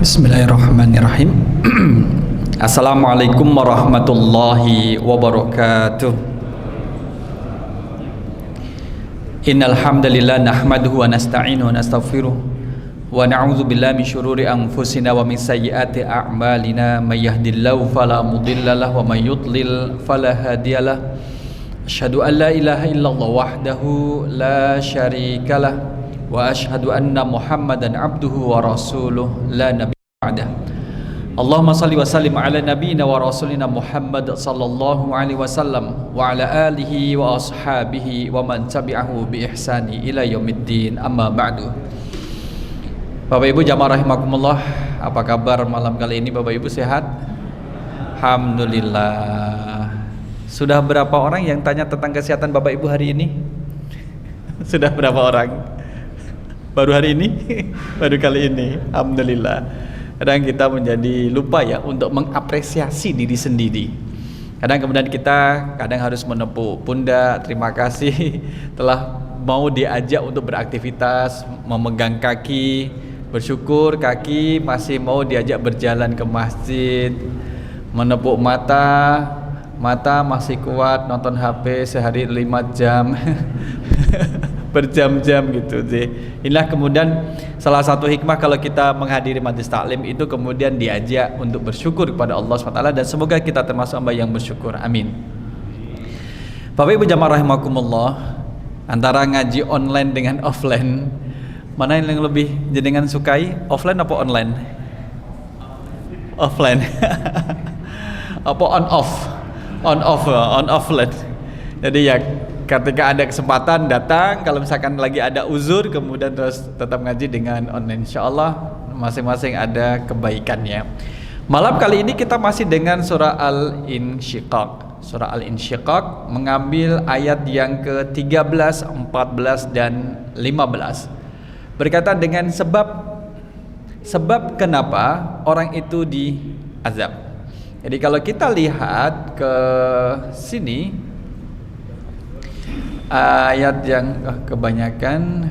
Bismillahirrahmanirrahim. Assalamualaikum warahmatullahi wabarakatuh. Innal hamdalillah nahmaduhu wa nasta'inuhu wa nastaghfiruh wa na'udzu billahi min syururi anfusina wa min sayyiati a'malina may yahdihillahu fala mudhillalah wa may yudlil fala hadiyalah. Asyhadu an la ilaha illallah wahdahu la syarikalah wa asyhadu anna Muhammadan abduhu wa rasuluh la nabiyya ba'dah. Allahumma salli wa sallim ala nabiyyina wa rasulina Muhammad sallallahu alaihi wasallam wa ala alihi wa ashabihi wa man tabi'ahu bi ihsani ila yaumiddin, amma ba'du. Bapak Ibu jamaah rahimakumullah, apa kabar malam kali ini? Bapak Ibu sehat? Alhamdulillah. Sudah berapa orang yang tanya tentang kesehatan Bapak Ibu hari ini? Sudah berapa orang? Baru hari ini? Baru kali ini? Alhamdulillah. Kadang kita menjadi lupa ya untuk mengapresiasi diri sendiri. Kadang kemudian kita harus menepuk pundak, terima kasih telah mau diajak untuk beraktivitas, memegang kaki, bersyukur kaki masih mau diajak berjalan ke masjid, menepuk mata masih kuat nonton HP sehari 5 jam berjam-jam gitu sih. Inilah kemudian salah satu hikmah kalau kita menghadiri majelis taklim itu kemudian diajak untuk bersyukur kepada Allah SWT, dan semoga kita termasuk hamba yang bersyukur, amin. Bapak Ibu jamaah rahimakumullah, antara ngaji online dengan offline, mana yang lebih jenengan sukai, offline apa online? Offline. Apa on offline. Jadi ya ketika ada kesempatan datang, kalau misalkan lagi ada uzur kemudian terus tetap ngaji dengan online, insyaallah masing-masing ada kebaikannya. Malam kali ini kita masih dengan surah Al-Insyiqaq. Surah Al-Insyiqaq mengambil ayat yang ke-13, 14 dan 15. Berkaitan dengan sebab kenapa orang itu diazab. Jadi kalau kita lihat ke sini ayat yang kebanyakan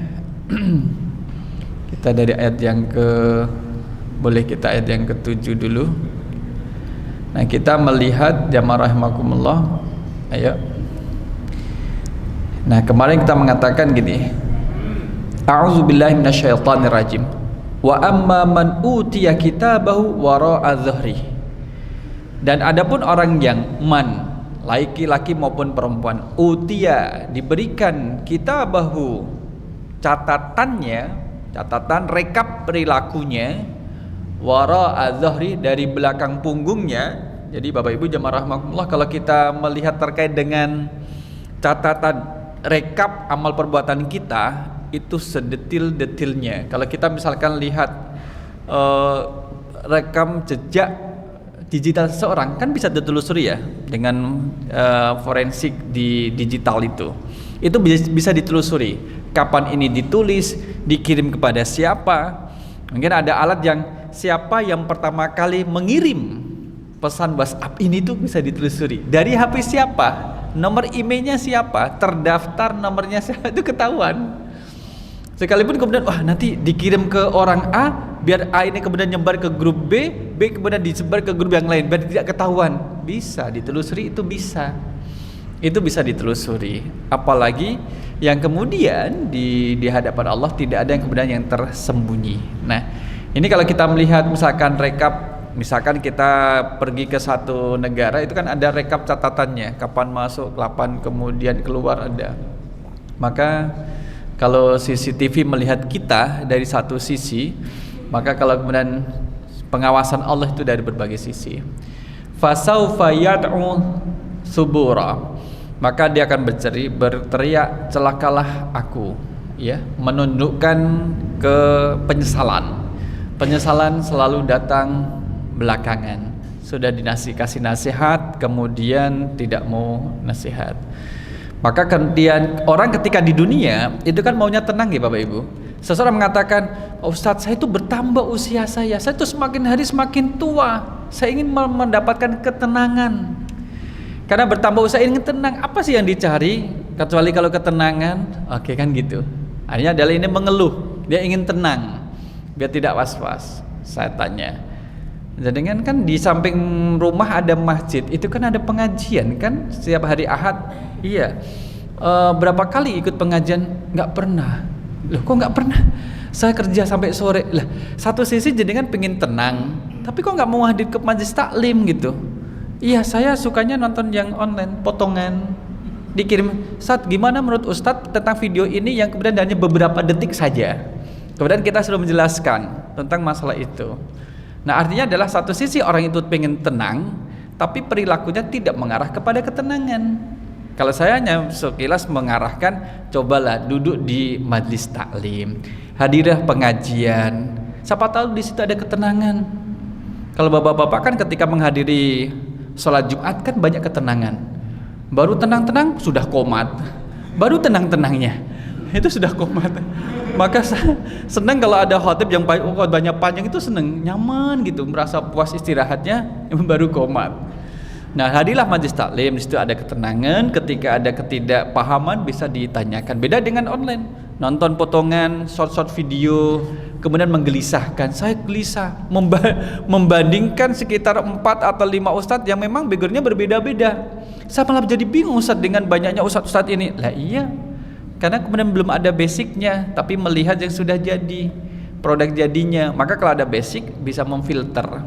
kita dari ayat yang boleh kita ayat yang ke-7 dulu. Nah, kita melihat jamaah rahimakumullah, ayo. Nah, kemarin kita mengatakan gini, a'udzubillahi minasyaitonir rajim. Wa amma man utiya kitabahu wara'a dzahri. Dan adapun orang yang laki-laki maupun perempuan, utia diberikan kitabahu, catatan rekap perilakunya, wara'a dzahri dari belakang punggungnya. Jadi Bapak Ibu jamaah rahimakumullah, kalau kita melihat terkait dengan catatan rekap amal perbuatan kita itu sedetil-detilnya. Kalau kita misalkan lihat rekam jejak digital seseorang kan bisa ditelusuri ya dengan forensik di digital itu bisa ditelusuri kapan ini ditulis, dikirim kepada siapa. Mungkin ada alat yang siapa yang pertama kali mengirim pesan WhatsApp ini tuh bisa ditelusuri dari HP siapa, nomor emailnya siapa, terdaftar nomornya siapa, itu ketahuan. Sekalipun kemudian nanti dikirim ke orang A, biar A ini kemudian nyebar ke grup B kemudian disebar ke grup yang lain biar tidak ketahuan, bisa ditelusuri, itu bisa ditelusuri. Apalagi yang kemudian di hadapan Allah tidak ada yang kemudian yang tersembunyi. Nah, ini kalau kita melihat misalkan rekap, misalkan kita pergi ke satu negara, itu kan ada rekap catatannya, kapan masuk, kapan kemudian keluar ada. Maka kalau CCTV melihat kita dari satu sisi, maka kalau kemudian pengawasan Allah itu dari berbagai sisi. Fasaufa yad'u subura, maka dia akan berteriak celakalah aku, ya, menundukkan ke penyesalan. Penyesalan selalu datang belakangan. Sudah kasih nasihat, kemudian tidak mau nasihat. Maka kemudian orang ketika di dunia itu kan maunya tenang ya Bapak Ibu. Seseorang mengatakan, Ustadz saya itu bertambah usia saya itu semakin hari semakin tua, saya ingin mendapatkan ketenangan. Karena bertambah usia ingin tenang, apa sih yang dicari kecuali kalau ketenangan? Oke kan gitu. Akhirnya adalah ini mengeluh, dia ingin tenang biar tidak was-was. Saya tanya. Jadi kan di samping rumah ada masjid, itu kan ada pengajian kan setiap hari Ahad. Iya. Berapa kali ikut pengajian? Nggak pernah. Loh kok nggak pernah? Saya kerja sampai sore. Lah, satu sisi jenengan pengen tenang, tapi kok nggak mau hadir ke majelis taklim gitu? Iya, saya sukanya nonton yang online, potongan dikirim. Ustadz, gimana menurut Ustadz tentang video ini yang kemudian hanya beberapa detik saja? Kemudian kita sudah menjelaskan tentang masalah itu. Nah, artinya adalah satu sisi orang itu pengen tenang, tapi perilakunya tidak mengarah kepada ketenangan. Kalau saya hanya sekilas mengarahkan, cobalah duduk di majelis taklim, hadirlah pengajian. Siapa tahu di situ ada ketenangan. Kalau bapak-bapak kan ketika menghadiri sholat Jumat kan banyak ketenangan. Baru tenang-tenang sudah komat. Baru tenang-tenangnya itu sudah komat. Maka senang kalau ada khotib yang banyak panjang, itu senang, nyaman gitu, merasa puas istirahatnya, baru komat. Nah, hadirlah majelis taklim, di situ ada ketenangan. Ketika ada ketidakpahaman bisa ditanyakan. Beda dengan online, nonton potongan short video, kemudian menggelisahkan. Saya gelisah membandingkan sekitar 4 atau 5 ustadz yang memang backgroundnya berbeda-beda. Saya malah jadi bingung Ustadz dengan banyaknya ustadz ini. Lah iya, karena kemudian belum ada basicnya, tapi melihat yang sudah jadi, produk jadinya. Maka kalau ada basic bisa memfilter.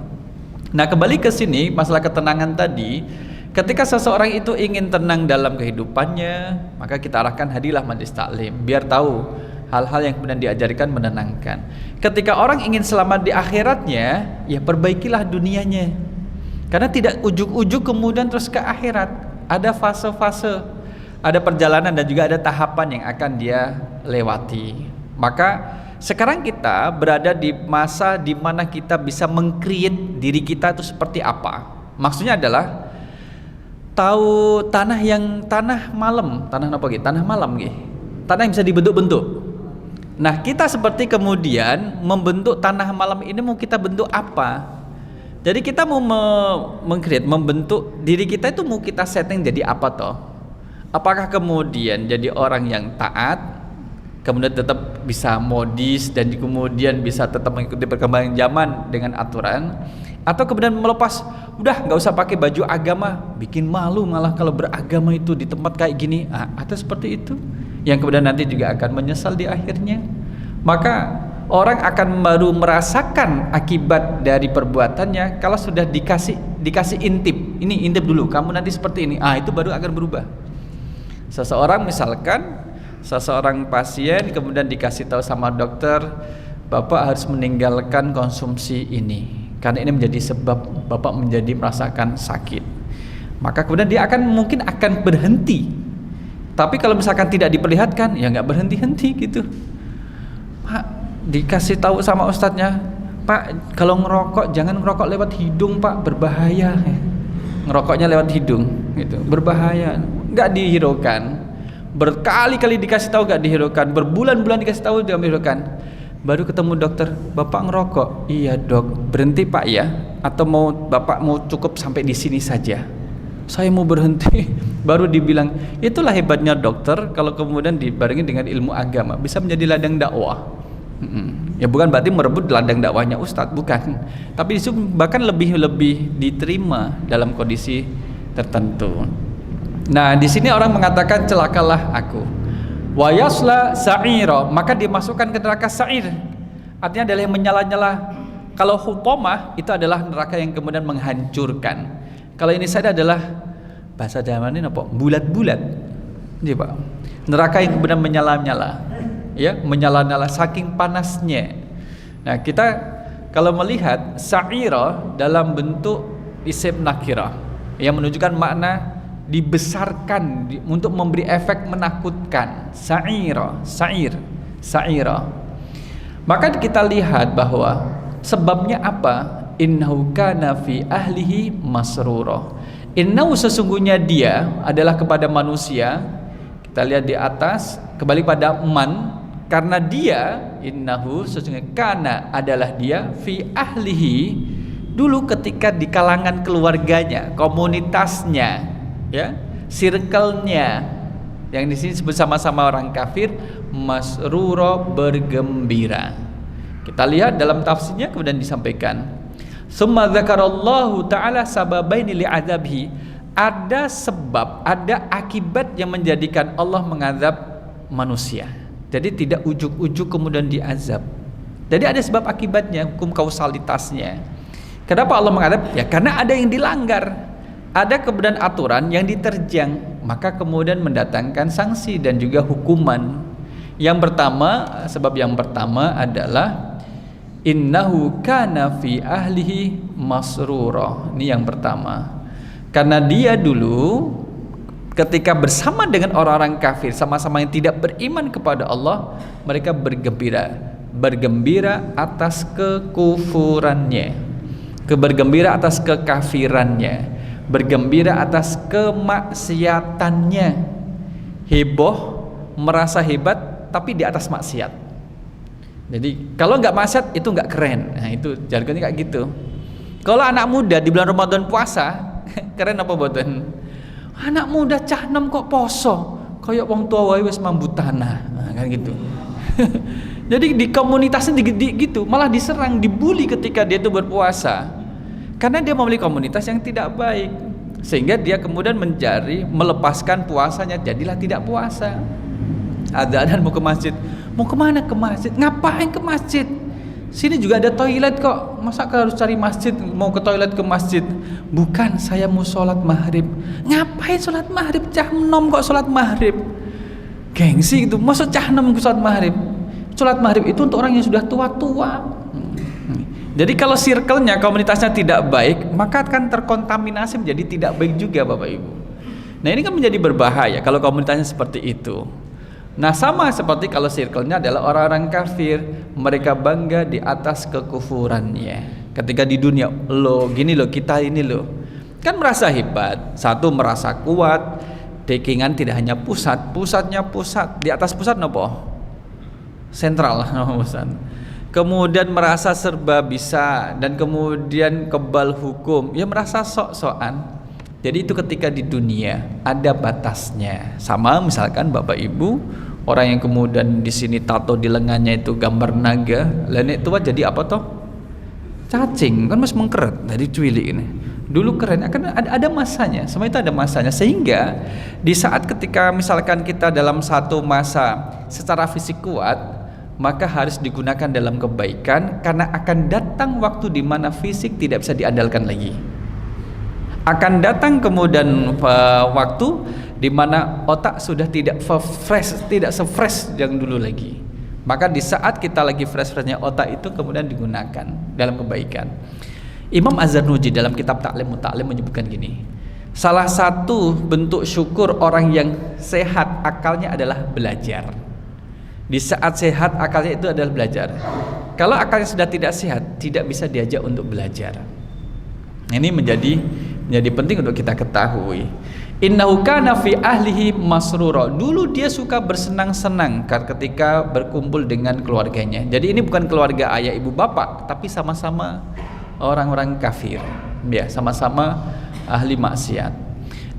Nah, kembali ke sini masalah ketenangan tadi. Ketika seseorang itu ingin tenang dalam kehidupannya, maka kita arahkan hadirlah majelis taklim, biar tahu hal-hal yang kemudian diajarkan menenangkan. Ketika orang ingin selamat di akhiratnya, ya perbaikilah dunianya. Karena tidak ujuk-ujuk kemudian terus ke akhirat. Ada fase-fase, ada perjalanan dan juga ada tahapan yang akan dia lewati. Maka sekarang kita berada di masa di mana kita bisa meng-create diri kita itu seperti apa. Maksudnya adalah tahu tanah malam, tanah apa gitu? Tanah malam gitu. Tanah yang bisa dibentuk-bentuk. Nah, kita seperti kemudian membentuk tanah malam ini, mau kita bentuk apa? Jadi kita mau meng-create, membentuk diri kita itu mau kita setting jadi apa toh? Apakah kemudian jadi orang yang taat, kemudian tetap bisa modis dan kemudian bisa tetap mengikuti perkembangan zaman dengan aturan, atau kemudian melepas, udah nggak usah pakai baju agama, bikin malu malah kalau beragama itu di tempat kayak gini, atau seperti itu yang kemudian nanti juga akan menyesal di akhirnya. Maka orang akan baru merasakan akibat dari perbuatannya kalau sudah dikasih intip. Ini intip dulu, kamu nanti seperti ini, itu baru akan berubah. Seseorang misalkan, seseorang pasien kemudian dikasih tahu sama dokter, Bapak harus meninggalkan konsumsi ini karena ini menjadi sebab Bapak menjadi merasakan sakit. Maka kemudian dia mungkin akan berhenti. Tapi kalau misalkan tidak diperlihatkan, ya nggak berhenti-henti gitu. Pak, dikasih tahu sama ustadznya, Pak, kalau ngerokok jangan ngerokok lewat hidung Pak, berbahaya. Ngerokoknya lewat hidung gitu, berbahaya. Nggak dihiraukan. Berkali-kali dikasih tahu nggak dihiraukan, berbulan-bulan dikasih tahu tidak dihiraukan. Baru ketemu dokter, Bapak ngerokok. Iya dok, berhenti Pak ya, atau Bapak mau cukup sampai di sini saja? Saya mau berhenti. Baru dibilang, itulah hebatnya dokter kalau kemudian dibarengi dengan ilmu agama, bisa menjadi ladang dakwah. Ya bukan berarti merebut ladang dakwahnya ustadz, bukan. Tapi itu bahkan lebih diterima dalam kondisi tertentu. Nah, di sini orang mengatakan celakalah aku. Wa yasla sa'ira, maka dimasukkan ke neraka sa'ir. Artinya adalah yang menyala-nyala. Kalau hutomah itu adalah neraka yang kemudian menghancurkan. Kalau ini saya adalah bahasa Jawaannya apa? Bulat-bulat. Iya, Pak. Neraka yang kemudian menyala-nyala. Ya, menyala-nyala saking panasnya. Nah, kita kalau melihat sa'ira dalam bentuk isim nakirah yang menunjukkan makna dibesarkan untuk memberi efek menakutkan. Sa'ira, sa'ira. Maka kita lihat bahwa sebabnya apa? Innahu kana fi ahlihi masrura. Innahu, sesungguhnya dia adalah kepada manusia. Kita lihat di atas, kembali pada man, karena dia, innahu, sesungguhnya kana adalah dia, fi ahlihi, dulu ketika di kalangan keluarganya, komunitasnya, ya, circle-nya, yang di sini bersama-sama orang kafir, masrura, bergembira. Kita lihat dalam tafsirnya kemudian disampaikan, summa dzakarallahu ta'ala sababaini li'adzabhi. Ada sebab, ada akibat yang menjadikan Allah mengazab manusia. Jadi tidak ujuk-ujuk kemudian diazab. Jadi ada sebab akibatnya, hukum kausalitasnya. Kenapa Allah mengazab? Ya karena ada yang dilanggar, ada kemudian aturan yang diterjang, maka kemudian mendatangkan sanksi dan juga hukuman. Yang pertama, sebab yang pertama adalah innahu kana fi ahlihi masrura. Ini yang pertama. Karena dia dulu ketika bersama dengan orang-orang kafir, sama-sama yang tidak beriman kepada Allah, mereka bergembira atas kekufurannya, bergembira atas kekafirannya, bergembira atas kemaksiatannya. Heboh, merasa hebat tapi di atas maksiat. Jadi kalau nggak maksiat itu nggak keren. Nah itu jargonnya kayak gitu. Kalau anak muda di bulan Ramadan puasa, keren apa boten? Anak muda cah nem kok poso, kayak wong tua wae wis mambu tanah. Nah, kan gitu. Jadi di komunitasnya gitu, malah diserang, dibully ketika dia itu berpuasa. Karena dia memiliki komunitas yang tidak baik. Sehingga dia kemudian melepaskan puasanya, jadilah tidak puasa. Adzan mau ke masjid, mau kemana ke masjid? Ngapain ke masjid? Sini juga ada toilet kok, masa harus cari masjid, mau ke toilet ke masjid? Bukan, saya mau sholat maghrib. Ngapain sholat maghrib? Cah nom kok sholat maghrib? Gengsi itu, masa cah nom sholat maghrib? Sholat maghrib itu untuk orang yang sudah tua-tua. Jadi kalau circle-nya, komunitasnya tidak baik, maka akan terkontaminasi menjadi tidak baik juga Bapak Ibu. Nah ini kan menjadi berbahaya kalau komunitasnya seperti itu. Nah sama seperti kalau circle-nya adalah orang-orang kafir, mereka bangga di atas kekufurannya. Ketika di dunia, lo gini lo, kita ini lo, kan merasa hebat. Satu merasa kuat, dekingan tidak hanya pusatnya pusat, di atas pusat nopo? Sentral nopo pusat. Kemudian merasa serba bisa dan kemudian kebal hukum, ya merasa sok-sokan. Jadi itu ketika di dunia ada batasnya. Sama misalkan Bapak Ibu, orang yang kemudian di sini tato di lengannya itu gambar naga, lainnya tua jadi apa toh? Cacing, kan mas mengkeret dari cuili ini. Dulu keren, akan ada masanya. Semua itu ada masanya. Sehingga di saat ketika misalkan kita dalam satu masa secara fisik kuat, maka harus digunakan dalam kebaikan, karena akan datang waktu di mana fisik tidak bisa diandalkan lagi. Akan datang kemudian waktu di mana otak sudah tidak se-fresh yang dulu lagi. Maka di saat kita lagi fresh-freshnya otak itu kemudian digunakan dalam kebaikan. Imam Az-Zarnuji dalam kitab Ta'lim Muta'lim menyebutkan gini, salah satu bentuk syukur orang yang sehat akalnya adalah belajar. Di saat sehat akalnya itu adalah belajar. Kalau akalnya sudah tidak sehat, tidak bisa diajak untuk belajar. Ini menjadi penting untuk kita ketahui. Innahu kana fi ahlihi masrura. Dulu dia suka bersenang-senang ketika berkumpul dengan keluarganya. Jadi ini bukan keluarga ayah ibu bapak, tapi sama-sama orang-orang kafir. Ya, sama-sama ahli maksiat.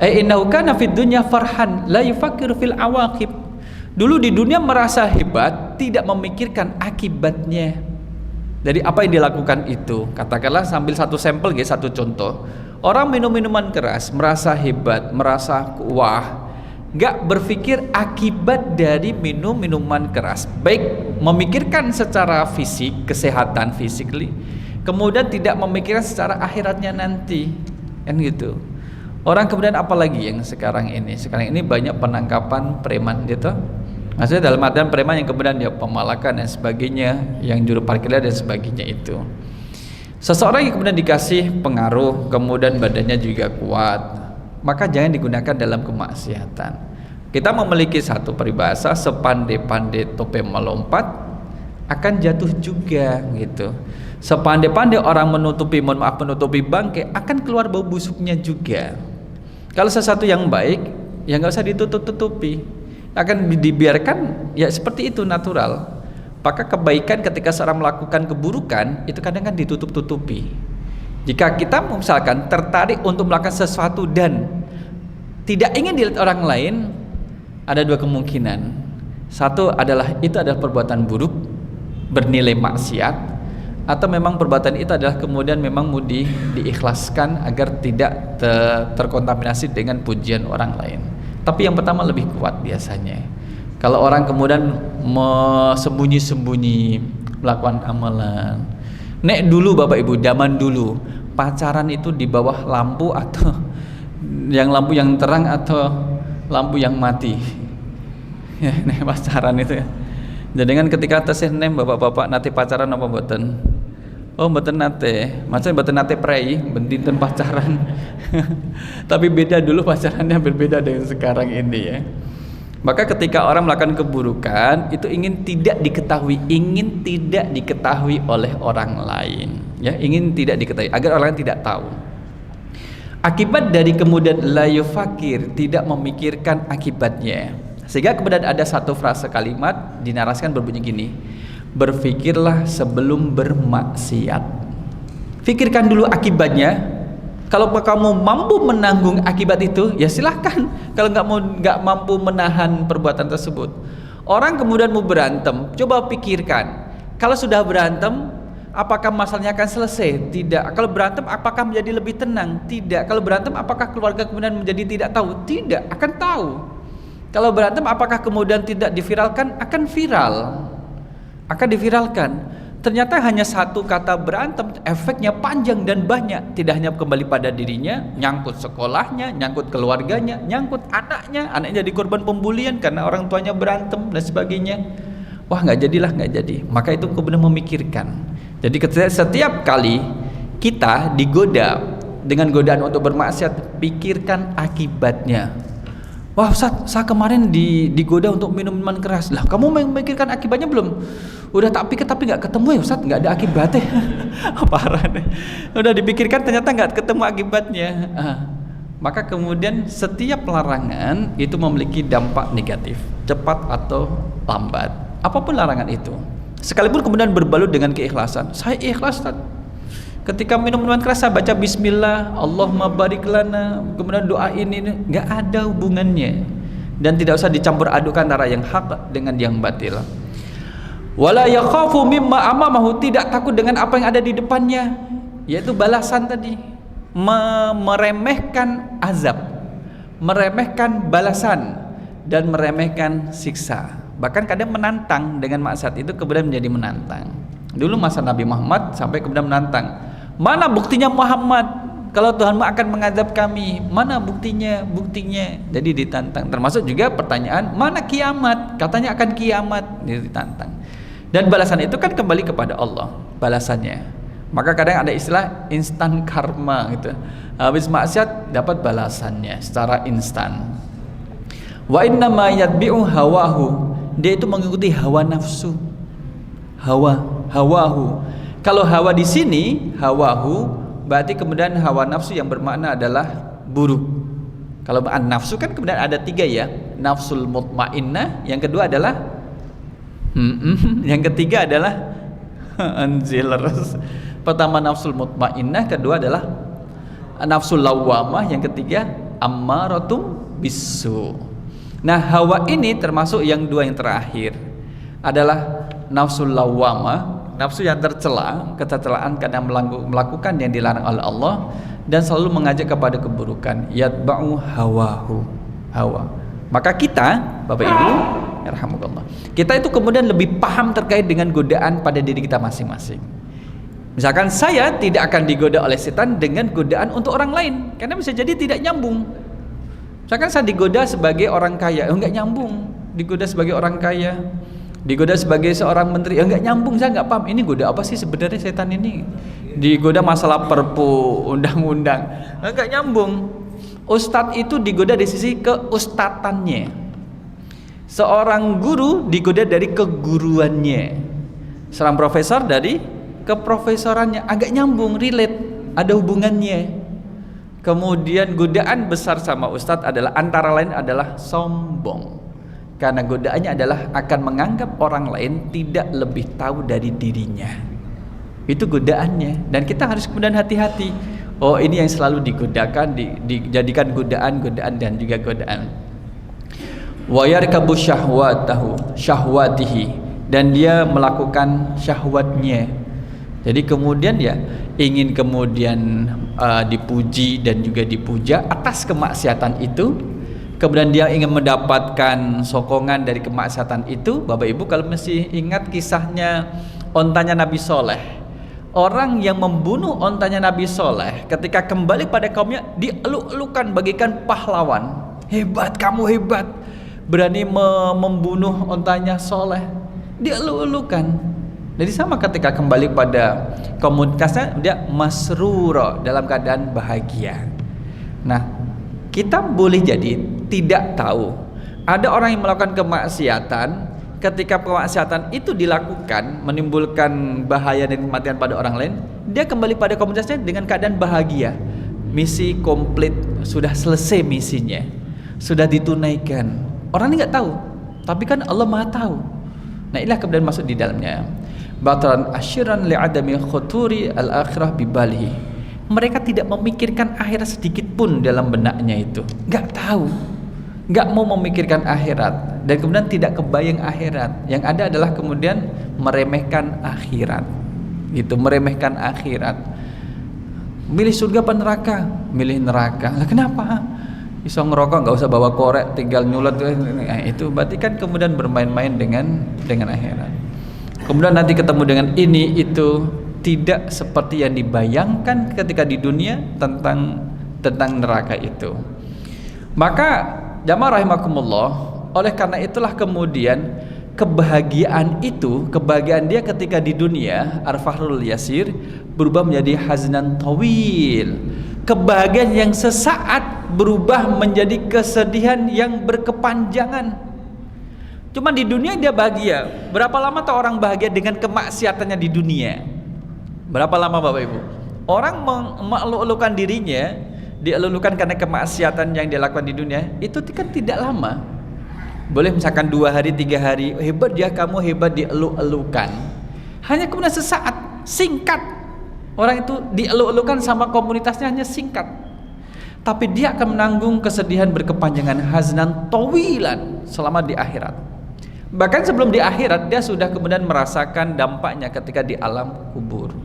Innahu kana fid dunya farhan la yufakkiru fil awaqib. Dulu di dunia merasa hebat, tidak memikirkan akibatnya. Dari apa yang dilakukan itu, katakanlah sambil satu sampel, satu contoh. Orang minum minuman keras, merasa hebat, merasa wah, gak berpikir akibat dari minum minuman keras. Baik memikirkan secara fisik, kesehatan physically, kemudian tidak memikirkan secara akhiratnya nanti, kan gitu. Orang kemudian apalagi yang sekarang ini banyak penangkapan preman gitu. Maksudnya dalam artian preman yang kemudian dia pemalakan dan sebagainya, yang juru parkir dan sebagainya itu. Seseorang yang kemudian dikasih pengaruh, kemudian badannya juga kuat, maka jangan digunakan dalam kemaksiatan. Kita memiliki satu peribahasa, sepandai-pandai topeng melompat akan jatuh juga gitu. Sepandai-pandai orang menutupi bangkai akan keluar bau busuknya juga. Kalau sesuatu yang baik, ya nggak usah ditutup-tutupi, akan dibiarkan ya seperti itu natural. Maka kebaikan ketika seorang melakukan keburukan itu kadang kan ditutup-tutupi. Jika kita misalkan tertarik untuk melakukan sesuatu dan tidak ingin dilihat orang lain, ada dua kemungkinan. Satu adalah itu adalah perbuatan buruk, bernilai maksiat, atau memang perbuatan itu adalah kemudian memang mau diikhlaskan agar tidak terkontaminasi dengan pujian orang lain. Tapi yang pertama lebih kuat biasanya. Kalau orang kemudian sembunyi-sembunyi melakukan amalan. Nek dulu Bapak Ibu, zaman dulu pacaran itu di bawah lampu atau lampu yang terang atau lampu yang mati. Ya, nek pacaran itu ya. Jadi kan ketika tesih nem bapak-bapak nate pacaran apa mboten? Oh mboten nate. Maksudnya mboten nate prei, bendinten pacaran. Tapi beda dulu pacarannya, berbeda dengan sekarang ini ya. Maka ketika orang melakukan keburukan itu ingin tidak diketahui oleh orang lain, ya, ingin tidak diketahui agar orang lain tidak tahu. Akibat dari kemudian la yufakir, tidak memikirkan akibatnya. Sehingga kemudian ada satu frase kalimat dinarasikan berbunyi gini: berfikirlah sebelum bermaksiat. Fikirkan dulu akibatnya. Kalau kamu mampu menanggung akibat itu, ya silahkan. Kalau nggak mampu menahan perbuatan tersebut, orang kemudian mau berantem, coba pikirkan. Kalau sudah berantem, apakah masalahnya akan selesai? Tidak. Kalau berantem, apakah menjadi lebih tenang? Tidak. Kalau berantem, apakah keluarga kemudian menjadi tidak tahu? Tidak. Akan tahu. Kalau berantem, apakah kemudian tidak diviralkan? Akan viral. Akan diviralkan. Ternyata hanya satu kata berantem, efeknya panjang dan banyak. Tidak hanya kembali pada dirinya, nyangkut sekolahnya, nyangkut keluarganya, nyangkut anaknya jadi korban pembulian karena orang tuanya berantem dan sebagainya. Wah, nggak jadi. Maka itu kemudian memikirkan. Jadi setiap kali kita digoda dengan godaan untuk bermaksiat, pikirkan akibatnya. Wah Ustaz, saya kemarin digoda untuk minum minuman keras. Lah kamu memikirkan akibatnya belum? Udah tak pikir tapi nggak ketemu ya Ustaz, nggak ada akibatnya. Parah deh. Udah dipikirkan ternyata nggak ketemu akibatnya. Maka kemudian setiap larangan itu memiliki dampak negatif, cepat atau lambat. Apapun larangan itu, sekalipun kemudian berbalut dengan keikhlasan. Saya ikhlas Ustaz. Ketika minum minuman keras saya baca bismillah, Allahumma barik lana, kemudian doa ini, nggak ada hubungannya. Dan tidak usah dicampur adukan antara yang hak dengan yang batil. Wala yakhafu mimma amamahu, tidak takut dengan apa yang ada di depannya, yaitu balasan tadi. Meremehkan azab, meremehkan balasan, dan meremehkan siksa. Bahkan kadang menantang dengan maksiat itu kemudian menjadi menantang. Dulu masa Nabi Muhammad sampai kemudian menantang, mana buktinya Muhammad kalau Tuhanmu akan mengazab kami? Mana buktinya? Jadi ditantang. Termasuk juga pertanyaan, mana kiamat? Katanya akan kiamat, ditantang. Dan balasan itu kan kembali kepada Allah balasannya. Maka kadang ada istilah instan karma gitu. Habis maksiat dapat balasannya secara instan. Wa inna ma yatbi'u hawahu, dia itu mengikuti hawa nafsu. Hawahu. Kalau hawa di sini, hawahu, berarti kemudian hawa nafsu yang bermakna adalah buruk. Kalau an-nafsu kan kemudian ada 3 ya, nafsul mutmainnah, yang kedua adalah yang ketiga adalah anzilers. Pertama nafsul mutmainnah, kedua adalah nafsul lawwamah, yang ketiga ammaratum bisu. Nah, hawa ini termasuk yang 2 yang terakhir adalah nafsul lawwamah, nafsu yang tercela, kecelaan karena melakukan yang dilarang oleh Allah dan selalu mengajak kepada keburukan, yatba'u hawahu, hawa. Maka kita, Bapak Ibu, yarhamukallah, kita itu kemudian lebih paham terkait dengan godaan pada diri kita masing-masing. Misalkan saya tidak akan digoda oleh setan dengan godaan untuk orang lain, karena bisa jadi tidak nyambung. Misalkan saya digoda sebagai orang kaya, enggak nyambung. Digoda sebagai orang kaya, digoda sebagai seorang menteri, enggak nyambung, saya enggak paham. Ini goda apa sih sebenarnya setan ini? Digoda masalah perpu, undang-undang, enggak nyambung. Ustadz itu digoda dari sisi keustatannya. Seorang guru digoda dari keguruannya. Seorang profesor dari keprofesorannya, agak nyambung, relate, ada hubungannya. Kemudian godaan besar sama ustadz adalah antara lain adalah sombong. Karena godaannya adalah akan menganggap orang lain tidak lebih tahu dari dirinya. Itu godaannya. Dan kita harus kemudian hati-hati. Oh, ini yang selalu digodakan, dijadikan godaan dan juga godaan. Wa yarkabu syahwatihi. dan dia melakukan syahwatnya. Jadi kemudian ya ingin kemudian dipuji dan juga dipuja atas kemaksiatan itu. Kemudian dia ingin mendapatkan sokongan dari kemaksiatan itu. Bapak Ibu kalau masih ingat kisahnya ontanya Nabi Soleh, orang yang membunuh ontanya Nabi Soleh ketika kembali pada kaumnya dieluk-elukan bagikan pahlawan. Hebat, kamu hebat, berani membunuh ontanya Soleh, dieluk-elukan. Jadi sama ketika kembali pada komunitasnya dia masrura, dalam keadaan bahagia. Nah, kita boleh jadi tidak tahu ada orang yang melakukan kemaksiatan, ketika kemaksiatan itu dilakukan menimbulkan bahaya dan kematian pada orang lain, dia kembali pada komunitasnya dengan keadaan bahagia. Misi komplit, sudah selesai misinya, sudah ditunaikan. Orang ini nggak tahu, tapi kan Allah Maha tahu. Nah, inilah kemudian masuk di dalamnya. Bataran asyiran li'adami khuturi al-akhirah bibalihi. Mereka tidak memikirkan akhirat sedikit pun dalam benaknya itu. Nggak tahu, nggak mau memikirkan akhirat, dan kemudian tidak kebayang akhirat. Yang ada adalah kemudian meremehkan akhirat, gitu, meremehkan akhirat. Milih surga apa neraka? Milih neraka. Lah kenapa? Bisa ngerokok nggak usah bawa korek, tinggal nyulat. Nah, itu berarti kan kemudian bermain-main dengan akhirat. Kemudian nanti ketemu dengan ini itu, tidak seperti yang dibayangkan ketika di dunia tentang neraka itu. Maka jamaah rahimakumullah, oleh karena itulah kemudian kebahagiaan dia ketika di dunia arfahrul yasir berubah menjadi haznan tawil. Kebahagiaan yang sesaat berubah menjadi kesedihan yang berkepanjangan. Cuma di dunia dia bahagia. Berapa lama tuh orang bahagia dengan kemaksiatannya di dunia? Berapa lama Bapak Ibu? Orang mengelulukan dirinya, dielulukan karena kemaksiatan yang dilakukan di dunia, itu kan tidak lama. Boleh misalkan 2 hari, 3 hari, hebat ya kamu, hebat, dieluk-elukan. Hanya kemudian sesaat, singkat. Orang itu dieluk-elukan sama komunitasnya hanya singkat. Tapi dia akan menanggung kesedihan berkepanjangan, haznan tawilan, selama di akhirat. Bahkan sebelum di akhirat dia sudah kemudian merasakan dampaknya ketika di alam kubur.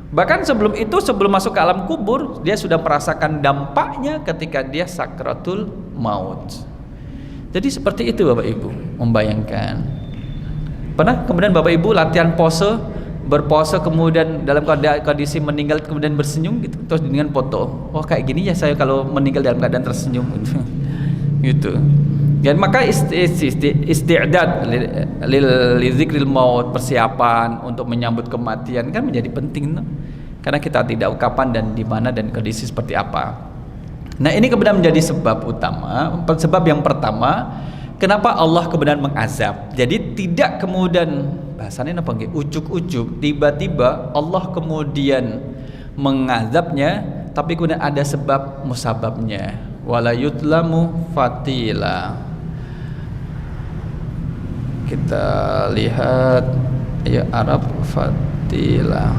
Bahkan sebelum itu, sebelum masuk ke alam kubur, dia sudah merasakan dampaknya ketika dia sakratul maut. Jadi seperti itu Bapak Ibu, membayangkan. Pernah kemudian Bapak Ibu latihan pose, berpose kemudian dalam kondisi meninggal kemudian bersenyum gitu, terus dengan foto. Oh kayak gini ya saya kalau meninggal dalam keadaan tersenyum gitu. Dan maka isti'dad li zikril maut, persiapan untuk menyambut kematian kan menjadi penting, no? Karena kita tidak tahu kapan dan di mana dan kondisi seperti apa. Nah, ini kemudian menjadi sebab utama, sebab yang pertama kenapa Allah kemudian mengazab. Jadi tidak kemudian bahasanya apa nggih, ujuk-ujuk tiba-tiba Allah kemudian mengazabnya, tapi kemudian ada sebab musababnya. Wala yutlamu fatila. Kita lihat ya Arab fatila.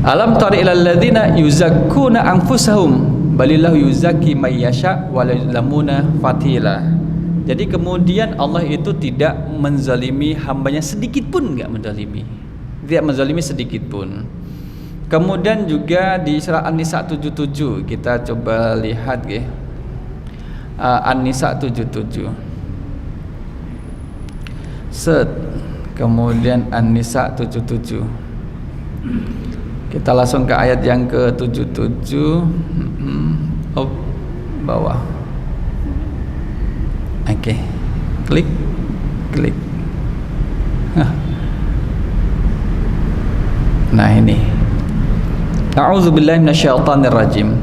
Alam tara ilal ladzina yuzakkuna anfusahum balillahu yuzakki may yasha wa la yuzlamuna fatila. Jadi kemudian Allah itu tidak menzalimi hambanya sedikit pun, enggak menzalimi. Tidak menzalimi sedikit pun. Kemudian juga di surah An-Nisa 77 kita coba lihat nggih. An-Nisa 77. Kemudian An-Nisa 77. Kita langsung ke ayat yang ke-77. Oh, bawah. Oke. Klik. Nah ini. A'udzubillahi minasyaitonirrajim.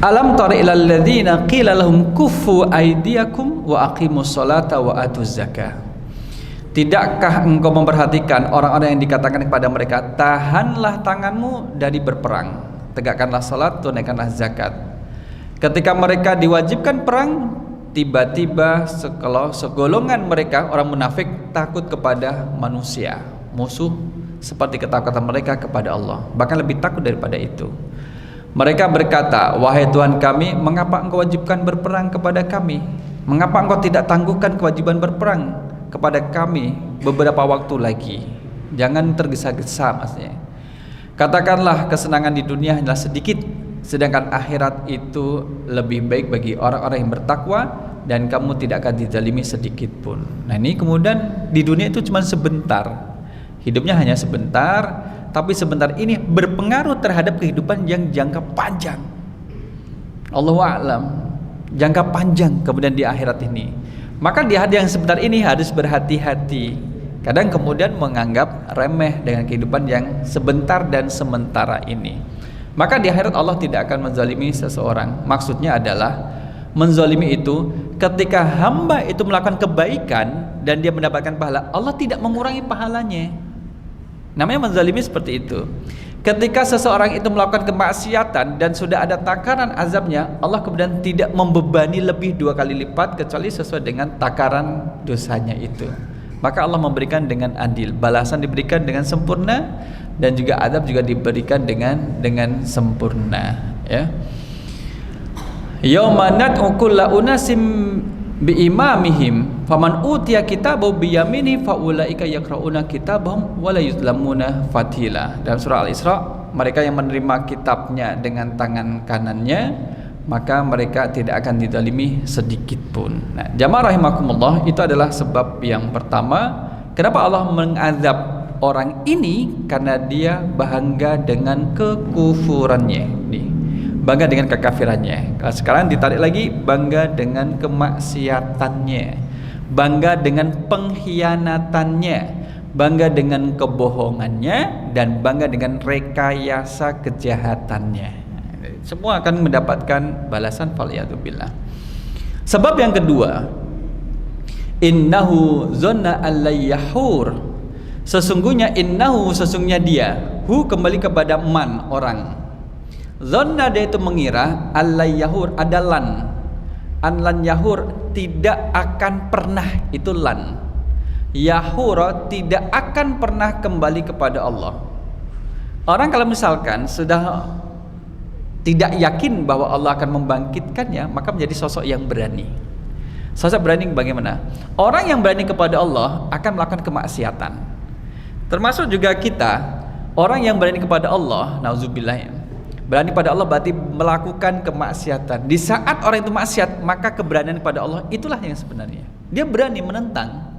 Alam tara ilal ladzina qila lahum kuffu aydiyakum wa aqimus salata wa atuz zakah. Tidakkah engkau memperhatikan orang-orang yang dikatakan kepada mereka, tahanlah tanganmu dari berperang, tegakkanlah salat, tunaikanlah zakat. Ketika mereka diwajibkan perang, tiba-tiba segolongan mereka orang munafik takut kepada manusia, musuh, seperti ketakutan mereka kepada Allah, bahkan lebih takut daripada itu. Mereka berkata, wahai Tuhan kami, mengapa engkau wajibkan berperang kepada kami? Mengapa engkau tidak tangguhkan kewajiban berperang? kepada kami beberapa waktu lagi. Jangan tergesa-gesa maksudnya. Katakanlah kesenangan di dunia hanyalah sedikit, sedangkan akhirat itu lebih baik bagi orang-orang yang bertakwa, dan kamu tidak akan dizalimi sedikit pun. Nah ini kemudian di dunia itu cuma sebentar, hidupnya hanya sebentar, tapi sebentar ini berpengaruh terhadap kehidupan yang jangka panjang. Allahu a'lam, jangka panjang kemudian di akhirat ini. Maka di hari yang sebentar ini harus berhati-hati. Kadang kemudian menganggap remeh dengan kehidupan yang sebentar dan sementara ini. Maka di akhirat Allah tidak akan menzalimi seseorang. Maksudnya adalah menzalimi itu ketika hamba itu melakukan kebaikan dan dia mendapatkan pahala, Allah tidak mengurangi pahalanya. Namanya menzalimi seperti itu. Ketika seseorang itu melakukan kemaksiatan dan sudah ada takaran azabnya, Allah kemudian tidak membebani lebih 2 kali lipat kecuali sesuai dengan takaran dosanya itu. Maka Allah memberikan dengan adil, balasan diberikan dengan sempurna, dan juga azab juga diberikan dengan sempurna, ya. Yauma nad'u kulla unasim biimamihim faman utiya kitabahu biyamini faulaika yaqrauna kitabahum wa la yuzlamuna fatila. Dalam surah Al-Isra, mereka yang menerima kitabnya dengan tangan kanannya, maka mereka tidak akan dizalimi sedikit pun. Nah, jamaah rahimakumullah, itu adalah sebab yang pertama kenapa Allah mengazab orang ini, karena dia bangga dengan kekufurannya. Nih, bangga dengan kekafirannya. Kalau sekarang ditarik lagi, bangga dengan kemaksiatannya, bangga dengan pengkhianatannya, bangga dengan kebohongannya, dan bangga dengan rekayasa kejahatannya. Semua akan mendapatkan balasan faliyadzubillah. Sebab yang kedua, innahu zanna allayyahur, sesungguhnya dia, hu kembali kepada man, orang. Zanna, dia itu mengira, allayyahur ada lan. An yahur, tidak akan pernah, itu lan. Yahur, tidak akan pernah kembali kepada Allah. Orang kalau misalkan sudah tidak yakin bahwa Allah akan membangkitkannya, maka menjadi sosok yang berani. Sosok berani bagaimana? Orang yang berani kepada Allah akan melakukan kemaksiatan. Termasuk juga kita, orang yang berani kepada Allah, nauzubillah, berani pada Allah berarti melakukan kemaksiatan. Di saat orang itu maksiat, maka keberanian kepada Allah itulah yang sebenarnya. Dia berani menentang.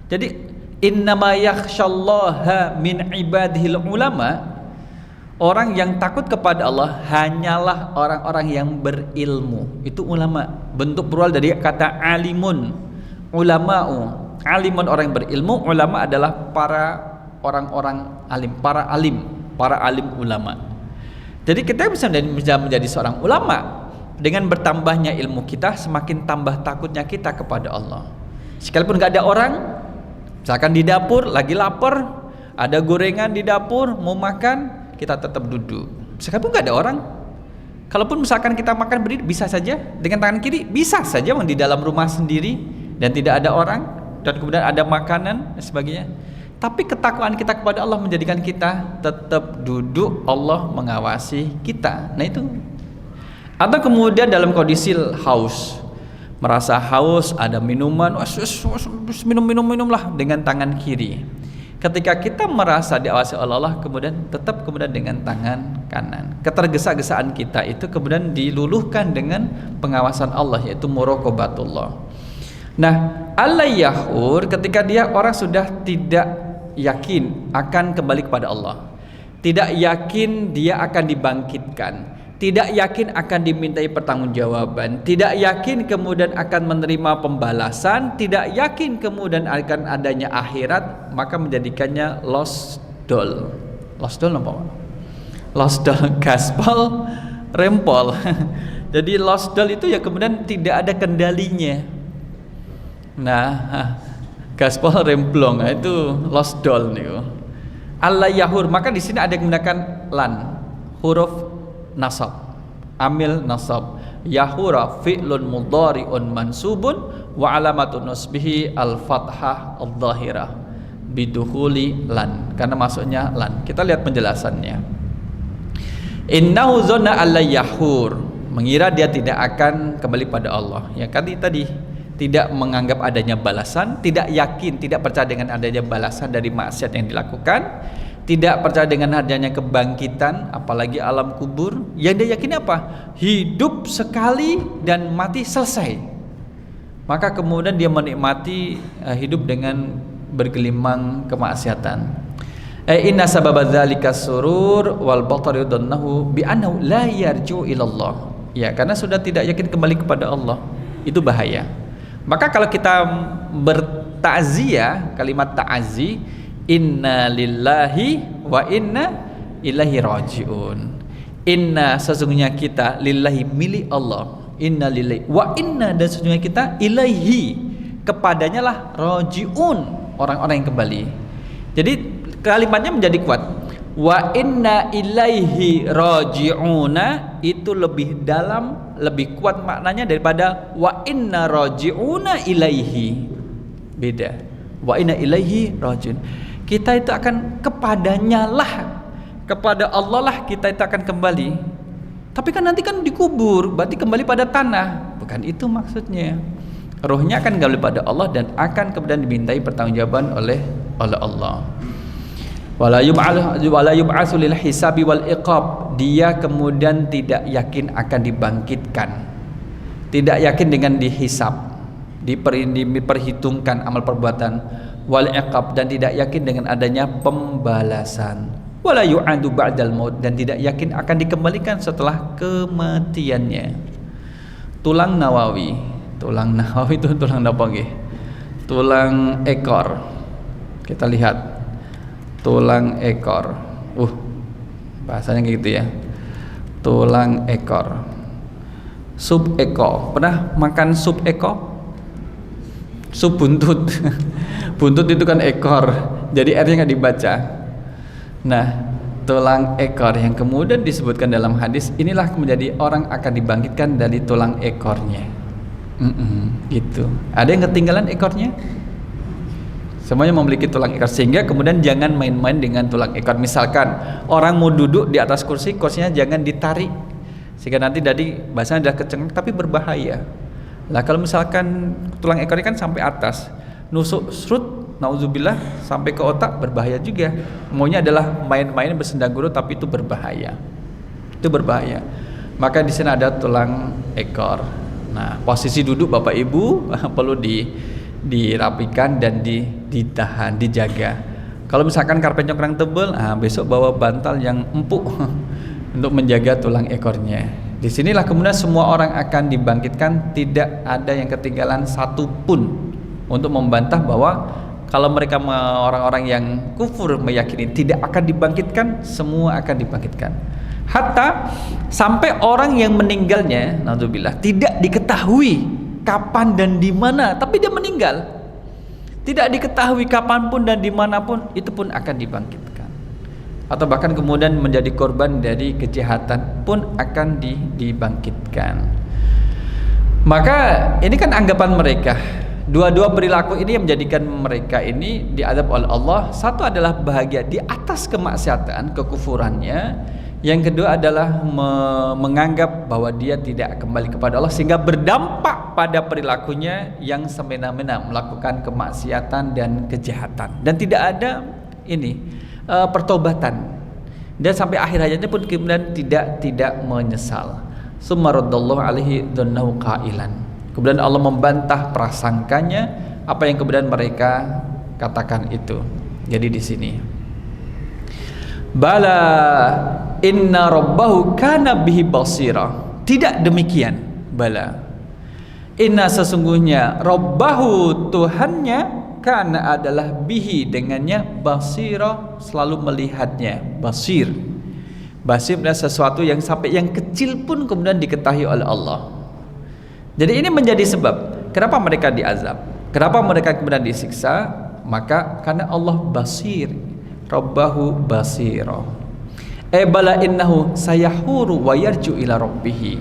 Jadi innama yakhsyallaha min ibadihil ulama, orang yang takut kepada Allah hanyalah orang-orang yang berilmu. Itu ulama. Bentuk plural dari kata alimun, ulama'u. Alimun orang yang berilmu, ulama adalah para orang-orang alim, para alim ulama. Jadi kita bisa menjadi seorang ulama. Dengan bertambahnya ilmu kita, semakin tambah takutnya kita kepada Allah. Sekalipun gak ada orang, misalkan di dapur lagi lapar, ada gorengan di dapur, mau makan, kita tetap duduk. Sekalipun gak ada orang. Kalaupun misalkan kita makan berdiri, bisa saja dengan tangan kiri, bisa saja di dalam rumah sendiri dan tidak ada orang, dan kemudian ada makanan dan sebagainya. Tapi ketakwaan kita kepada Allah menjadikan kita tetap duduk, Allah mengawasi kita. Nah itu. Atau kemudian dalam kondisi haus, merasa haus, ada minuman, minumlah dengan tangan kiri. Ketika kita merasa diawasi oleh Allah, kemudian tetap dengan tangan kanan. Ketergesa-gesaan kita itu kemudian diluluhkan dengan pengawasan Allah, yaitu muraqabatullah. Nah, allayyahur, ketika dia orang sudah tidak yakin akan kembali kepada Allah, tidak yakin dia akan dibangkitkan, tidak yakin akan dimintai pertanggungjawaban, tidak yakin kemudian akan menerima pembalasan, tidak yakin kemudian akan adanya akhirat, maka menjadikannya lost doll. Lost doll apa? Lost doll, gaspol, rempol. Jadi lost doll itu ya kemudian tidak ada kendalinya. Nah, gaspol remblong, itu lost doll nih. Allayyahur, maka di sini ada yang menggunakan lan, huruf nasab, amil nasab. Yahura fi'lun mudhari'un mansubun wa alamatun nasbihi al-fathah al-dhahirah bidukhuli lan, karena masuknya lan. Kita lihat penjelasannya. Innahu zanna allayyahur, mengira dia tidak akan kembali pada Allah. Ya tadi tidak menganggap adanya balasan, tidak yakin, tidak percaya dengan adanya balasan dari maksiat yang dilakukan, tidak percaya dengan adanya kebangkitan, apalagi alam kubur. Yang dia yakini apa? Hidup sekali dan mati selesai. Maka kemudian dia menikmati hidup dengan bergelimang kemaksiatan. Inna sababa dzalika surur wal batar yudunnahu bi annahu la yarju ilallah. Ya, karena sudah tidak yakin kembali kepada Allah. Itu bahaya. Maka kalau kita bertakziah, kalimat ta'zi, inna lillahi wa inna ilaihi rajiun. Inna, sesungguhnya kita, lillahi, milik Allah. Inna lillahi wa inna, dan sesungguhnya kita, ilaihi, kepadanya lah rajiun, orang-orang yang kembali. Jadi kalimatnya menjadi kuat. Wa inna ilaihi raji'una, itu lebih dalam, lebih kuat maknanya daripada wa inna raji'una ilaihi. Beda. Wa inna ilaihi raji'un. Kita itu akan kepadanya lah, kepada Allah lah kita itu akan kembali. Tapi kan nanti kan dikubur, berarti kembali pada tanah. Bukan itu maksudnya. Ruhnya akan kembali pada Allah dan akan kemudian dimintai pertanggungjawaban oleh Allah. Wala yub'atsu lil hisabi wal iqab. Dia kemudian tidak yakin akan dibangkitkan, tidak yakin dengan dihisab, diperhitungkan amal perbuatan, wal iqab, dan tidak yakin dengan adanya pembalasan. Wala yu'adu ba'dal maut, dan tidak yakin akan dikembalikan setelah kematiannya. Tulang Nawawi itu tulang apa nggih? Tulang ekor. Kita lihat tulang ekor. Bahasanya gitu ya. Tulang ekor. Sup eko. Pernah makan sup eko? Sup buntut. Buntut itu kan ekor. Jadi R-nya nggak dibaca. Nah, tulang ekor yang kemudian disebutkan dalam hadis, inilah menjadi orang akan dibangkitkan dari tulang ekornya. Gitu. Ada yang ketinggalan ekornya? Semuanya memiliki tulang ekor, sehingga kemudian jangan main-main dengan tulang ekor. Misalkan orang mau duduk di atas kursi, kursinya jangan ditarik, sehingga nanti dari bahasanya udah kecengklak, tapi berbahaya. Lah kalau misalkan tulang ekornya kan sampai atas, nusuk serut, nauzubillah, sampai ke otak, berbahaya juga. Maunya adalah main-main bersenda guru, tapi itu berbahaya. Itu berbahaya. Maka di sini ada tulang ekor. Nah, posisi duduk Bapak Ibu perlu dirapikan dan ditahan, dijaga. Kalau misalkan karpetnya kurang tebal, besok bawa bantal yang empuk untuk menjaga tulang ekornya. Disinilah kemudian semua orang akan dibangkitkan, tidak ada yang ketinggalan satu pun untuk membantah bahwa kalau mereka orang-orang yang kufur meyakini tidak akan dibangkitkan, semua akan dibangkitkan. Hatta sampai orang yang meninggalnya, naudzubillah, tidak diketahui kapan dan di mana, tapi dia meninggal, tidak diketahui kapanpun dan dimanapun, itu pun akan dibangkitkan. Atau bahkan kemudian menjadi korban dari kejahatan pun akan dibangkitkan. Maka ini kan anggapan mereka. Dua-dua perilaku ini yang menjadikan mereka ini diazab oleh Allah. Satu adalah bahagia di atas kemaksiatan, kekufurannya. Yang kedua adalah menganggap bahwa dia tidak kembali kepada Allah, sehingga berdampak pada perilakunya yang semena-mena melakukan kemaksiatan dan kejahatan, dan tidak ada pertobatan, dan sampai akhir hayatnya pun kemudian tidak menyesal. Summa raddallahu alaihi dzannahu qailan. Kemudian Allah membantah prasangkanya, apa yang kemudian mereka katakan itu. Jadi di sini, bala inna rabbahu kana bihi basira. Tidak demikian. Bala, inna, sesungguhnya, rabbahu, Tuhannya, kana adalah bihi, dengannya, basira, selalu melihatnya. Basir adalah sesuatu yang sampai yang kecil pun kemudian diketahui oleh Allah. Jadi ini menjadi sebab kenapa mereka diazab, kenapa mereka kemudian disiksa. Maka karena Allah basir, rabbahu basira. Bala innahu sayahuru wa yarju ila rabbih.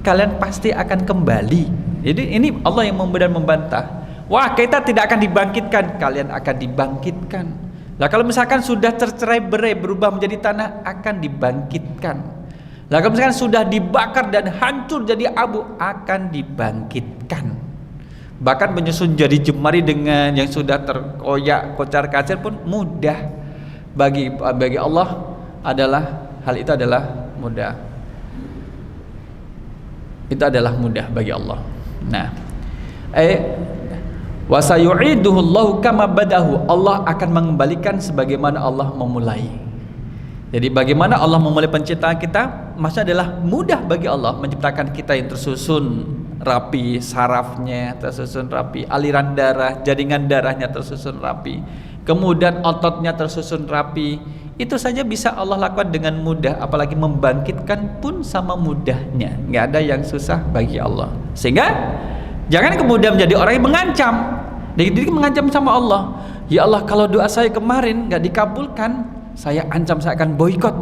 Kalian pasti akan kembali. Jadi ini Allah yang membantah. Wah, kita tidak akan dibangkitkan, kalian akan dibangkitkan. Lah kalau misalkan sudah tercerai-berai, berubah menjadi tanah, akan dibangkitkan. Lah kalau misalkan sudah dibakar dan hancur jadi abu, akan dibangkitkan. Bahkan menyusun jari jemari dengan yang sudah terkoyak kocar-kacir pun mudah. Bagi Allah hal itu adalah mudah. Itu adalah mudah bagi Allah. Nah, wa sayu'iduhu Allahu kama badahu. Allah akan mengembalikan sebagaimana Allah memulai. Jadi bagaimana Allah memulai penciptaan kita, maksudnya adalah mudah bagi Allah menciptakan kita yang tersusun rapi, sarafnya tersusun rapi, aliran darah, jaringan darahnya tersusun rapi, kemudian ototnya tersusun rapi. Itu saja bisa Allah lakukan dengan mudah, apalagi membangkitkan pun sama mudahnya. Nggak ada yang susah bagi Allah. Sehingga jangan kemudian menjadi orang yang mengancam. Diri mengancam sama Allah. Ya Allah, kalau doa saya kemarin nggak dikabulkan, saya ancam saya akan boikot,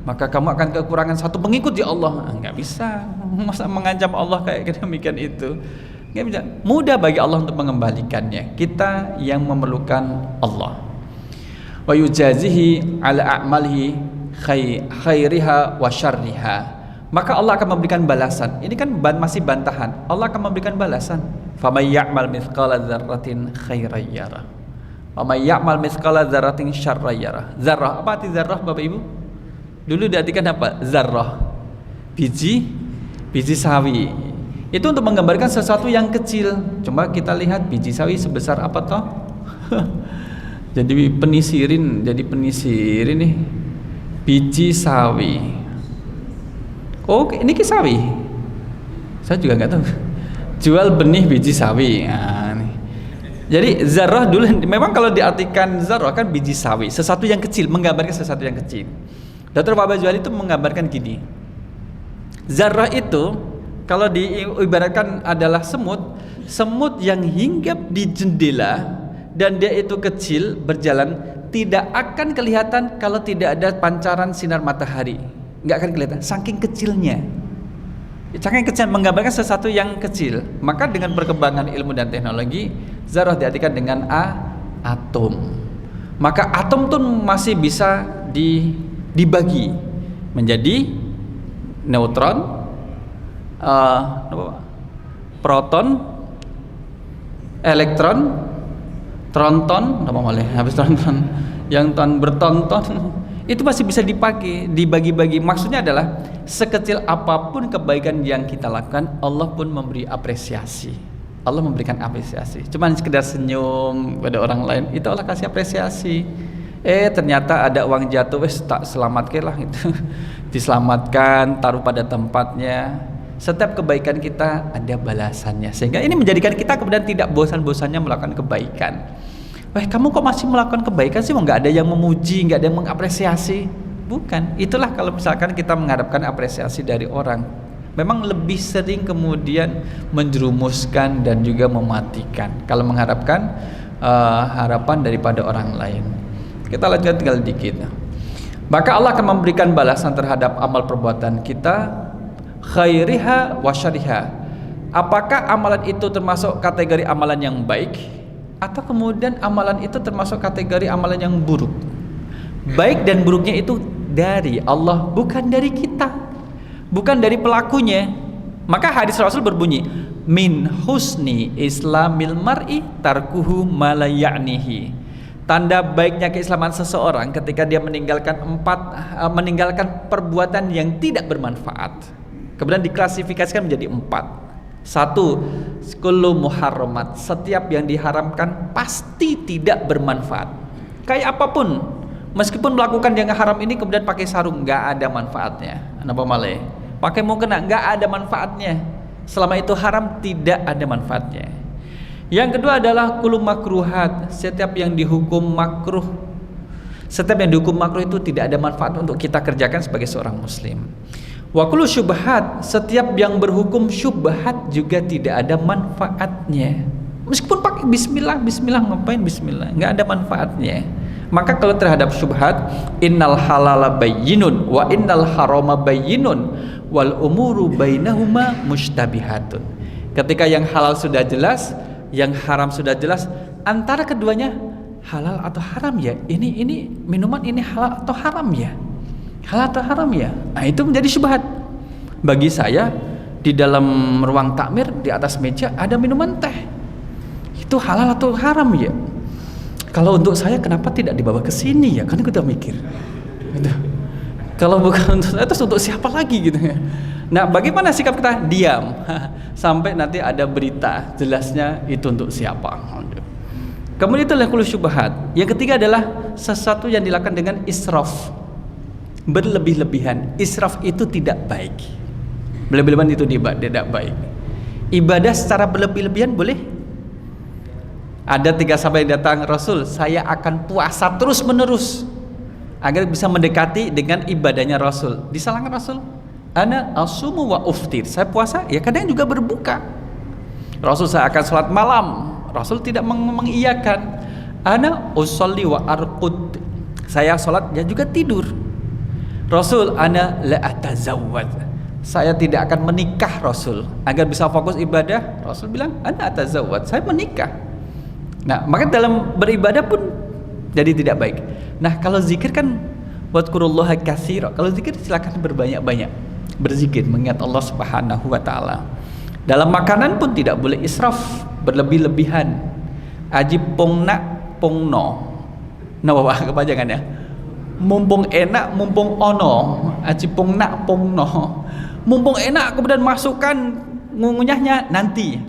maka kamu akan kekurangan satu pengikut ya Allah. Nggak bisa, masa mengancam Allah kayak demikian itu. Nggak bisa. Mudah bagi Allah untuk mengembalikannya. Kita yang memerlukan Allah. Wa yujazihi ala a'malihi khairiha wa syarriha. Maka Allah akan memberikan balasan. Ini kan masih bantahan. Allah akan memberikan balasan. Faman ya'mal mithqala dzarratin khairan yarah. Wa may ya'mal mithqala dzarratin syarran yarah. Zarrah, apa arti zarrah Bapak Ibu? Dulu diartikan apa? Zarrah. Biji sawi. Itu untuk menggambarkan sesuatu yang kecil. Coba kita lihat biji sawi sebesar apa toh? Jadi penisirin nih. Biji sawi. Oh, ini sawi. Saya juga nggak tahu. Jual benih biji sawi. Nah, nih. Jadi zarrah dulu memang kalau diartikan zarrah kan biji sawi, sesuatu yang kecil, menggambarkan sesuatu yang kecil. Dr. Wahbah Juwali itu menggambarkan gini. Zarrah itu kalau diibaratkan adalah semut yang hinggap di jendela dan dia itu kecil berjalan, tidak akan kelihatan kalau tidak ada pancaran sinar matahari. Nggak akan kelihatan, saking kecilnya. Saking kecil, menggambarkan sesuatu yang kecil. Maka dengan perkembangan ilmu dan teknologi, zarrah diartikan dengan atom. Maka atom tuh masih bisa dibagi menjadi neutron, proton, elektron, tronton, habis tronton, yang bertonton. Itu masih bisa dibagi-bagi. Maksudnya adalah sekecil apapun kebaikan yang kita lakukan, Allah pun memberi apresiasi. Allah memberikan apresiasi. Cuman sekedar senyum pada orang lain, itu Allah kasih apresiasi. Ternyata ada uang jatuh, tak selamatkan lah itu. Diselamatkan, taruh pada tempatnya. Setiap kebaikan kita ada balasannya. Sehingga ini menjadikan kita kemudian tidak bosan-bosannya melakukan kebaikan. Kamu kok masih melakukan kebaikan sih? Nggak ada yang memuji, nggak ada yang mengapresiasi. Bukan, itulah kalau misalkan kita mengharapkan apresiasi dari orang, memang lebih sering kemudian menjerumuskan dan juga mematikan kalau mengharapkan harapan daripada orang lain. Kita lanjutkan tinggal dikit. Maka Allah akan memberikan balasan terhadap amal perbuatan kita, khairiha wa syarriha. Apakah amalan itu termasuk kategori amalan yang baik, atau kemudian amalan itu termasuk kategori amalan yang buruk? Baik dan buruknya itu dari Allah, bukan dari kita, bukan dari pelakunya. Maka hadis Rasul berbunyi, min husni islamil mar'i tarkuhu ma la ya'nihi. Tanda baiknya keislaman seseorang ketika dia meninggalkan perbuatan yang tidak bermanfaat. Kemudian diklasifikasikan menjadi 4. 1, kullu muharramat, setiap yang diharamkan pasti tidak bermanfaat. Kayak apapun, meskipun melakukan yang haram ini kemudian pakai sarung, nggak ada manfaatnya. Napa malih? Pakai mukena, nggak ada manfaatnya. Selama itu haram, tidak ada manfaatnya. Yang kedua adalah kullu makruhat, setiap yang dihukum makruh. Setiap yang dihukum makruh itu tidak ada manfaat untuk kita kerjakan sebagai seorang muslim. Wa kullu syubhat, setiap yang berhukum syubhat juga tidak ada manfaatnya. Meskipun pakai bismillah ngapain bismillah, nggak ada manfaatnya. Maka kalau terhadap syubhat, innal halala bayyinun wa innal harama bayyinun wal umuru bainahuma mushtabihatun. Ketika yang halal sudah jelas, yang haram sudah jelas, antara keduanya halal atau haram ya. Ini minuman ini halal atau haram ya? Halal atau haram ya? Nah, itu menjadi syubhat. Bagi saya, di dalam ruang takmir di atas meja ada minuman teh. itu halal atau haram ya? Kalau untuk saya kenapa tidak dibawa ke sini ya? Kan kita mikir. Gitu. Kalau bukan untuk saya, terus untuk siapa lagi gitu ya? Nah, bagaimana sikap kita? Diam sampai nanti ada berita jelasnya itu untuk siapa. Kemudian itu adalah syubhat. Yang ketiga adalah sesuatu yang dilakukan dengan israf, berlebih-lebihan. Israf itu tidak baik. Berlebih-lebihan itu tidak baik. Ibadah secara berlebih-lebihan boleh. Ada 3 sahabat yang datang, Rasul, saya akan puasa terus-menerus agar bisa mendekati dengan ibadahnya Rasul. Disalahkan Rasul, ana asumu wa uftir, saya puasa ya kadang juga berbuka. Rasul, saya akan sholat malam. Rasul tidak mengiyakan. Ana usolli wa arqud, saya sholat ya juga tidur. Rasul, ana la atazawwad, saya tidak akan menikah Rasul agar bisa fokus ibadah. Rasul bilang, ana atazawwad, saya menikah. Nah, maka dalam beribadah pun jadi tidak baik. Nah, kalau zikir kan wadkurullaha katsira. Kalau zikir silakan berbanyak-banyak. Berzikir mengingat Allah Subhanahu wa taala. Dalam makanan pun tidak boleh israf, berlebih-lebihan. Aji pongna pongno. Nah, Bapak kepanjangan ya. Mumpung enak, mumpung ono. Aji pongna pongno. Mumpung enak kemudian masukkan ngunyahnya nanti.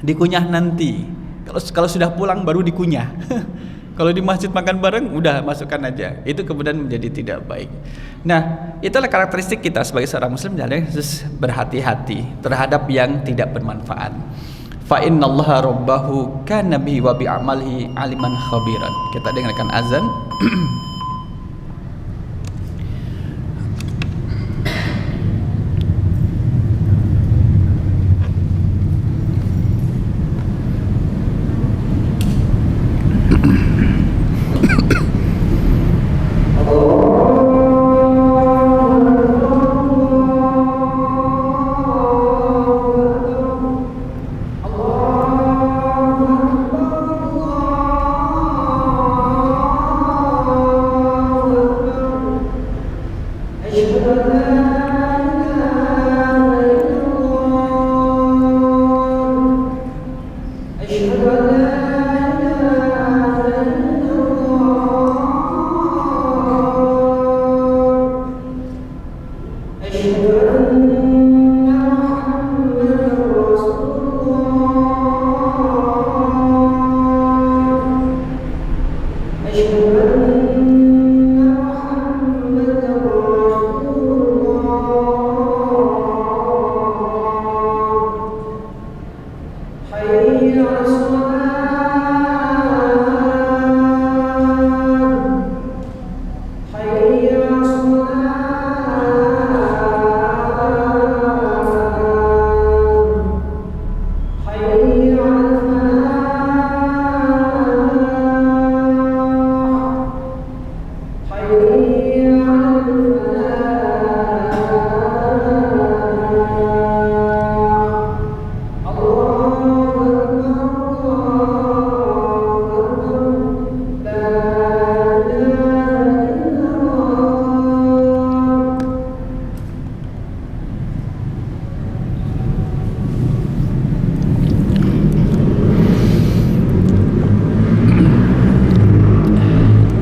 Dikunyah nanti. Kalau sudah pulang baru dikunyah. Kalau di masjid makan bareng, udah masukkan aja. Itu kemudian menjadi tidak baik. Nah, itulah karakteristik kita sebagai seorang muslim, jadi harus berhati-hati terhadap yang tidak bermanfaat. Fa innallaha rabbahu kana bihi wa bi amalihi aliman khabiran. Kita dengarkan azan.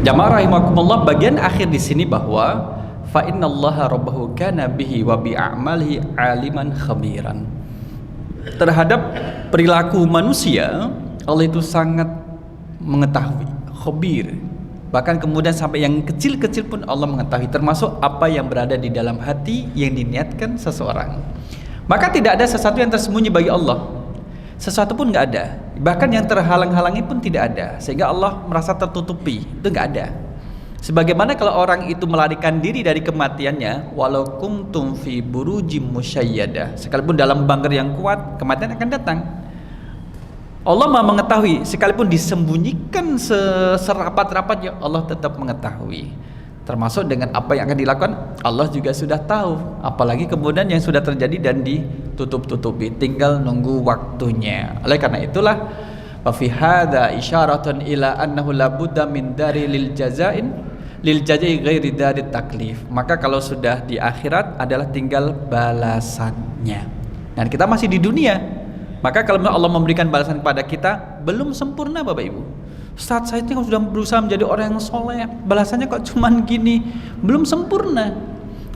Jamaah rahimakumullah, bagian akhir di sini bahwa fa innallaha rabbahu kana bihi wa bi a'malihi aliman khabiran. Terhadap perilaku manusia, Allah itu sangat mengetahui, khabir. Bahkan kemudian sampai yang kecil-kecil pun Allah mengetahui, termasuk apa yang berada di dalam hati yang diniatkan seseorang. Maka tidak ada sesuatu yang tersembunyi bagi Allah. Sesuatu pun nggak ada, bahkan yang terhalang-halangi pun tidak ada, sehingga Allah merasa tertutupi, itu nggak ada. Sebagaimana kalau orang itu melarikan diri dari kematiannya, walau kuntum fi burujim musyayyadah, sekalipun dalam bangker yang kuat, kematian akan datang. Allah Maha mengetahui, sekalipun disembunyikan serapat-rapatnya, Allah tetap mengetahui. Termasuk dengan apa yang akan dilakukan, Allah juga sudah tahu. Apalagi kemudian yang sudah terjadi dan ditutup-tutupi, tinggal nunggu waktunya. Oleh karena itulah, fa fi hadza isyaratun ila annahu la budda min dari lil jazai ghairi dari taklif. Maka kalau sudah di akhirat adalah tinggal balasannya. Dan kita masih di dunia, Maka kalau Allah memberikan balasan kepada kita belum sempurna Bapak Ibu. Ustaz, saya itu sudah berusaha menjadi orang yang soleh, balasannya kok cuman gini, belum sempurna.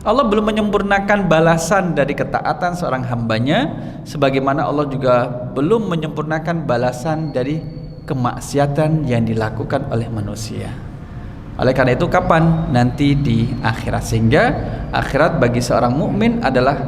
Allah belum menyempurnakan balasan dari ketaatan seorang hambanya, sebagaimana Allah juga belum menyempurnakan balasan dari kemaksiatan yang dilakukan oleh manusia. Oleh karena itu kapan? Nanti di akhirat. Sehingga akhirat bagi seorang mukmin adalah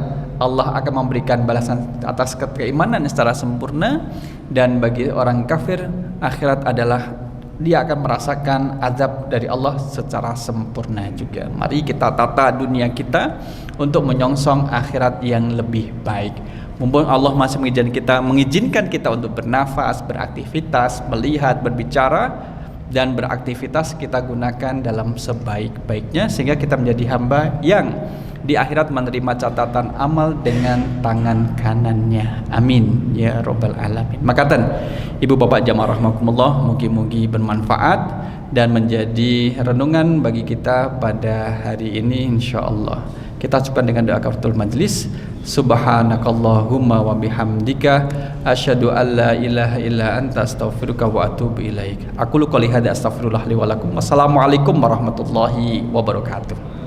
Allah akan memberikan balasan atas keimanan secara sempurna, dan bagi orang kafir akhirat adalah dia akan merasakan azab dari Allah secara sempurna juga. Mari kita tata dunia kita untuk menyongsong akhirat yang lebih baik. Mumpung Allah masih mengizinkan kita untuk bernafas, beraktivitas, melihat, berbicara dan beraktivitas, kita gunakan dalam sebaik-baiknya sehingga kita menjadi hamba yang di akhirat menerima catatan amal dengan tangan kanannya. Amin ya rabbal alamin. Makatan ibu bapak jamaah rahimakumullah, mugi-mugi bermanfaat dan menjadi renungan bagi kita pada hari ini insyaallah. Kita cukupkan dengan doa kafaratul majlis. Subhanakallahumma wa bihamdika asyhadu an la ilaha illa anta astaghfiruka wa atubu ilaik. Aku qouli hadza astaghfirullah li wa lakum. Wassalamualaikum warahmatullahi wabarakatuh.